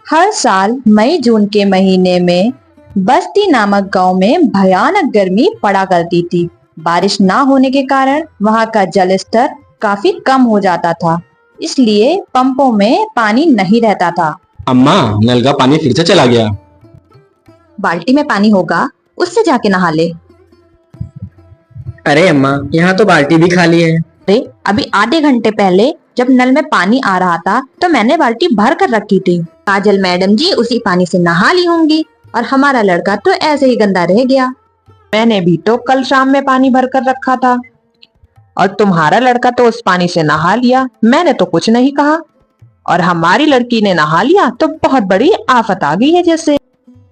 हर साल मई जून के महीने में बस्ती नामक गांव में भयानक गर्मी पड़ा करती थी। बारिश ना होने के कारण वहां का जल स्तर काफी कम हो जाता था, इसलिए पंपों में पानी नहीं रहता था। अम्मा, नल का पानी फिर से चला गया। बाल्टी में पानी होगा, उससे जाके नहा ले। अरे अम्मा, यहाँ तो बाल्टी भी खाली है। अरे अभी आधे घंटे पहले जब नल में पानी आ रहा था तो मैंने बाल्टी भर कर रखी थी। काजल मैडम जी उसी पानी से नहा ली होंगी और हमारा लड़का तो ऐसे ही गंदा रह गया। मैंने भी तो कल शाम में पानी भर कर रखा था और तुम्हारा लड़का तो उस पानी से नहा लिया। मैंने तो कुछ नहीं कहा और हमारी लड़की ने नहा लिया तो बहुत बड़ी आफत आ गई है। जैसे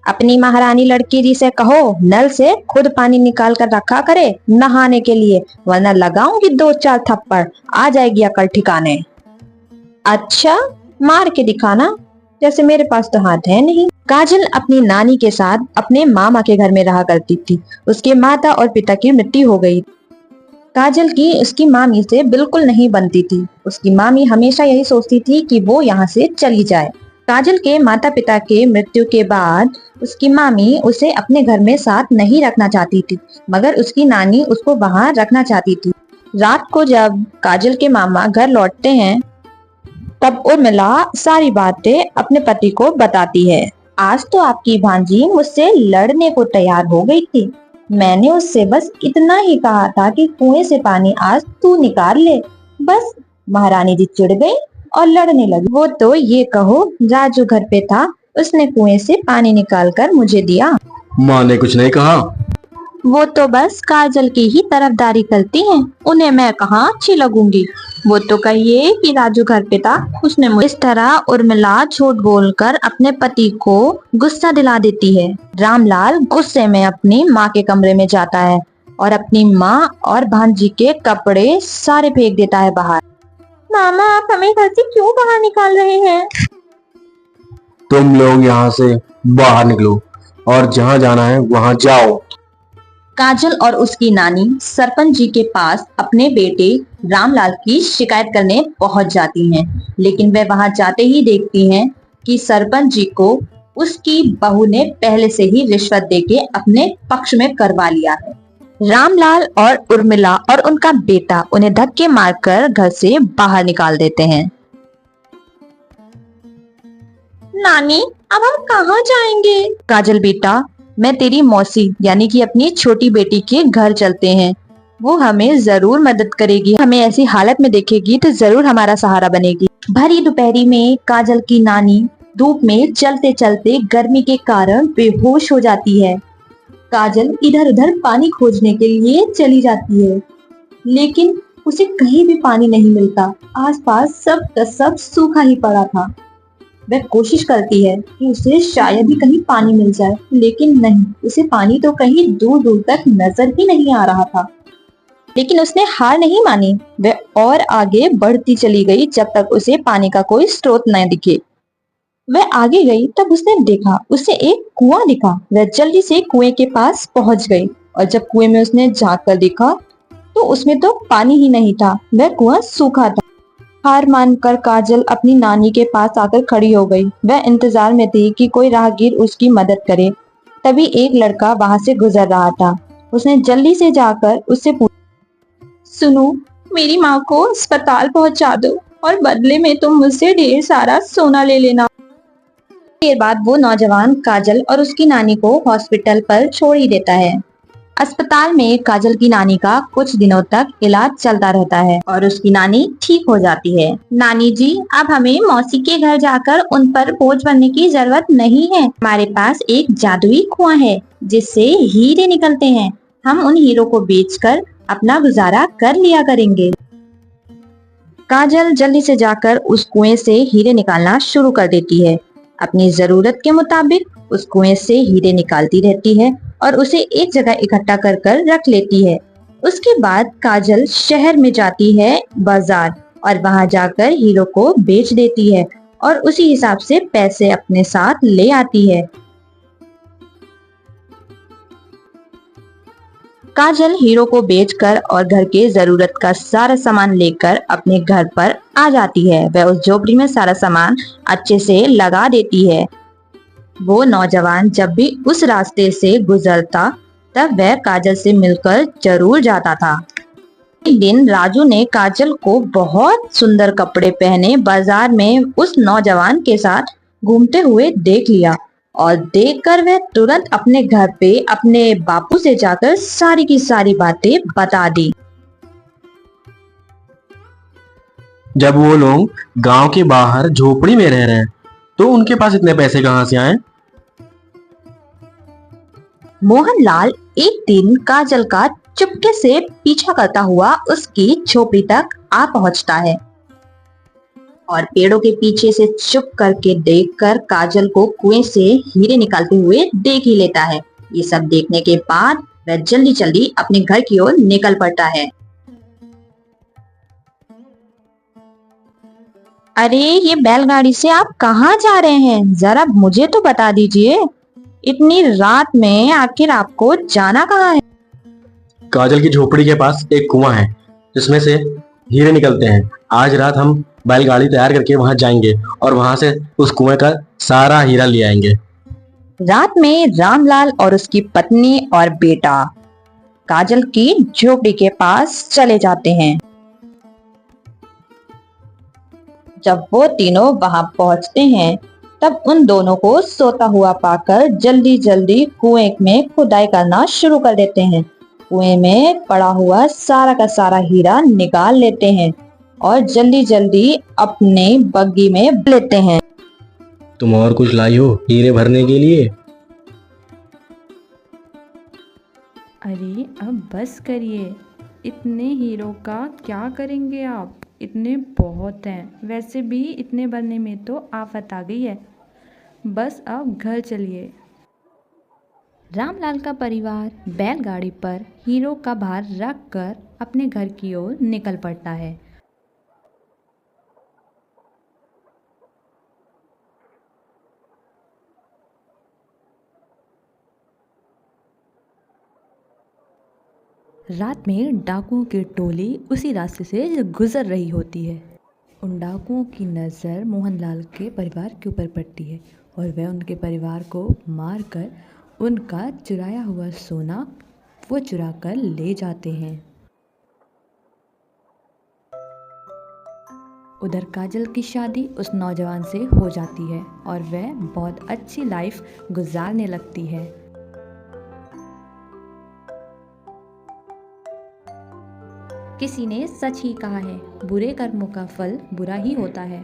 अपनी महारानी लड़की जी से कहो नल से खुद पानी निकाल कर रखा करे नहाने के लिए, वरना लगाऊंगी 2-4 थप्पड़, आ जाएगी अकल ठिकाने। अच्छा, मार के दिखाना, जैसे मेरे पास तो हाथ है नहीं। काजल अपनी नानी के साथ अपने मामा के घर में रहा करती थी। उसके माता और पिता की मृत्यु हो गई। काजल की उसकी मामी से बिल्कुल नहीं बनती थी। उसकी मामी हमेशा यही सोचती थी कि वो यहाँ से चली जाए। काजल के माता पिता के मृत्यु के बाद उसकी मामी उसे अपने घर में साथ नहीं रखना चाहती थी, मगर उसकी नानी उसको वहाँ रखना चाहती थी। रात को जब काजल के मामा घर लौटते हैं तब उर्मिला सारी बातें अपने पति को बताती है। आज तो आपकी भांजी मुझसे लड़ने को तैयार हो गई थी। मैंने उससे बस इतना ही कहा था कि कुएं से पानी आज तू निकाल ले, बस महारानी जी चिढ़ गई और लड़ने लगी। वो तो ये कहो राजू घर पे था, उसने कुएं से पानी निकाल कर मुझे दिया। माँ ने कुछ नहीं कहा। वो तो बस काजल की ही तरफदारी करती हैं, उन्हें मैं कहाँ अच्छी लगूंगी। वो तो कहिए कि राजू घर पे था, उसने मुझे इस तरह उर्मिला झूठ बोलकर अपने पति को गुस्सा दिला देती है। रामलाल गुस्से में अपनी माँ के कमरे में जाता है और अपनी माँ और भांजी के कपड़े सारे फेंक देता है बाहर। मामा, आप हमें घर से क्यों बाहर निकाल रहे हैं? तुम लोग यहाँ से बाहर निकलो और जहाँ जाना है वहाँ जाओ। काजल और उसकी नानी सरपंच जी के पास अपने बेटे रामलाल की शिकायत करने पहुंच जाती हैं, लेकिन वे वहां जाते ही देखती हैं कि सरपंच जी को उसकी बहू ने पहले से ही रिश्वत देके अपने पक्ष में करवा लिया है। रामलाल और उर्मिला और उनका बेटा उन्हें धक्के मारकर घर से बाहर निकाल देते हैं। नानी, अब हम कहाँ जाएंगे? काजल बेटा, मैं तेरी मौसी यानी कि अपनी छोटी बेटी के घर चलते हैं। वो हमें जरूर मदद करेगी, हमें ऐसी हालत में देखेगी तो जरूर हमारा सहारा बनेगी। भरी दोपहरी में काजल की नानी धूप में चलते चलते गर्मी के कारण बेहोश हो जाती है। काजल इधर उधर पानी खोजने के लिए चली जाती है, लेकिन उसे कहीं भी पानी नहीं मिलता। आसपास सब का सब सूखा ही पड़ा था। वह कोशिश करती है कि उसे शायद ही कहीं पानी मिल जाए, लेकिन नहीं, उसे पानी तो कहीं दूर दूर तक नजर ही नहीं आ रहा था। लेकिन उसने हार नहीं मानी। वह और आगे बढ़ती चली गई जब तक उसे पानी का कोई स्रोत न दिखे। वह आगे गई तब उसने देखा, उसे एक कुआं दिखा। वह जल्दी से कुएं के पास पहुंच गई और जब कुएं में उसने झांक कर देखा तो उसमें तो पानी ही नहीं था, वह कुआं सूखा था। हार मानकर काजल अपनी नानी के पास आकर खड़ी हो गई। वह इंतजार में थी कि कोई राहगीर उसकी मदद करे। तभी एक लड़का वहां से गुजर रहा था। उसने जल्दी से जाकर उससे पूछा, सुनो, मेरी माँ को अस्पताल पहुंचा दो और बदले में तुम मुझसे ढेर सारा सोना ले लेना। देर बाद वो नौजवान काजल और उसकी नानी को हॉस्पिटल पर छोड़ ही देता है। अस्पताल में काजल की नानी का कुछ दिनों तक इलाज चलता रहता है और उसकी नानी ठीक हो जाती है। नानी जी, अब हमें मौसी के घर जाकर उन पर बोझ बनने की जरूरत नहीं है। हमारे पास एक जादुई कुआं है जिससे हीरे निकलते हैं। हम उन हीरों को बेचकर अपना गुजारा कर लिया करेंगे। काजल जल्दी से जाकर उस कुएं से हीरे निकालना शुरू कर देती है। अपनी जरूरत के मुताबिक उस कुएं से हीरे निकालती रहती है और उसे एक जगह इकट्ठा कर कर रख लेती है। उसके बाद काजल शहर में जाती है बाजार और वहां जाकर हीरो को बेच देती है और उसी हिसाब से पैसे अपने साथ ले आती है। काजल हीरो को बेचकर और घर के जरूरत का सारा सामान लेकर अपने घर पर आ जाती है। वह उस झोपड़ी में सारा सामान अच्छे से लगा देती है। वो नौजवान जब भी उस रास्ते से गुजरता तब वह काजल से मिलकर जरूर जाता था। एक दिन राजू ने काजल को बहुत सुंदर कपड़े पहने बाजार में उस नौजवान के साथ घूमते हुए देख लिया और देखकर वह तुरंत अपने घर पे अपने बापू से जाकर सारी की सारी बातें बता दी। जब वो लोग गांव के बाहर झोपड़ी में रह रहे हैं तो उनके पास इतने पैसे कहाँ से आए? मोहनलाल एक दिन काजल का चुपके से पीछा करता हुआ उसकी झोपड़ी तक आ पहुंचता है और पेड़ों के पीछे से चुप करके देखकर काजल को कुएं से हीरे निकालते हुए देख ही लेता है। ये सब देखने के बाद वह जल्दी जल्दी अपने घर की ओर निकल पड़ता है। अरे ये बैलगाड़ी से आप कहाँ जा रहे हैं? जरा मुझे तो बता दीजिए। इतनी रात में आखिर आपको जाना कहाँ है? काजल की झोपड़ी के पास एक कुआं है जिसमें से हीरे निकलते हैं। आज रात हम बैलगाड़ी तैयार करके वहां जाएंगे और वहां से उस कुएं का सारा हीरा ले आएंगे। रात में रामलाल और उसकी पत्नी और बेटा काजल की झोपड़ी के पास चले जाते हैं। जब वो तीनों वहां पहुंचते हैं तब उन दोनों को सोता हुआ पाकर जल्दी जल्दी कुएं में खुदाई करना शुरू कर देते हैं। कुएं में पड़ा हुआ सारा का सारा हीरा निकाल लेते हैं और जल्दी जल्दी अपने बग्गी में लेते हैं। तुम और कुछ लाई हो हीरे भरने के लिए? अरे अब बस करिए, इतने हीरो का क्या करेंगे आप? इतने बहुत हैं, वैसे भी इतने भरने में तो आफत आ गई है। बस अब घर चलिए। रामलाल का परिवार बैलगाड़ी पर हीरो का भार रखकर अपने घर की ओर निकल पड़ता है। रात में डाकुओं की टोली उसी रास्ते से गुजर रही होती है। उन डाकुओं की नज़र मोहनलाल के परिवार के ऊपर पड़ती है और वह उनके परिवार को मारकर उनका चुराया हुआ सोना वो चुरा कर ले जाते हैं। उधर काजल की शादी उस नौजवान से हो जाती है और वह बहुत अच्छी लाइफ गुजारने लगती है। किसी ने सच ही कहा है, बुरे कर्मों का फल बुरा ही होता है।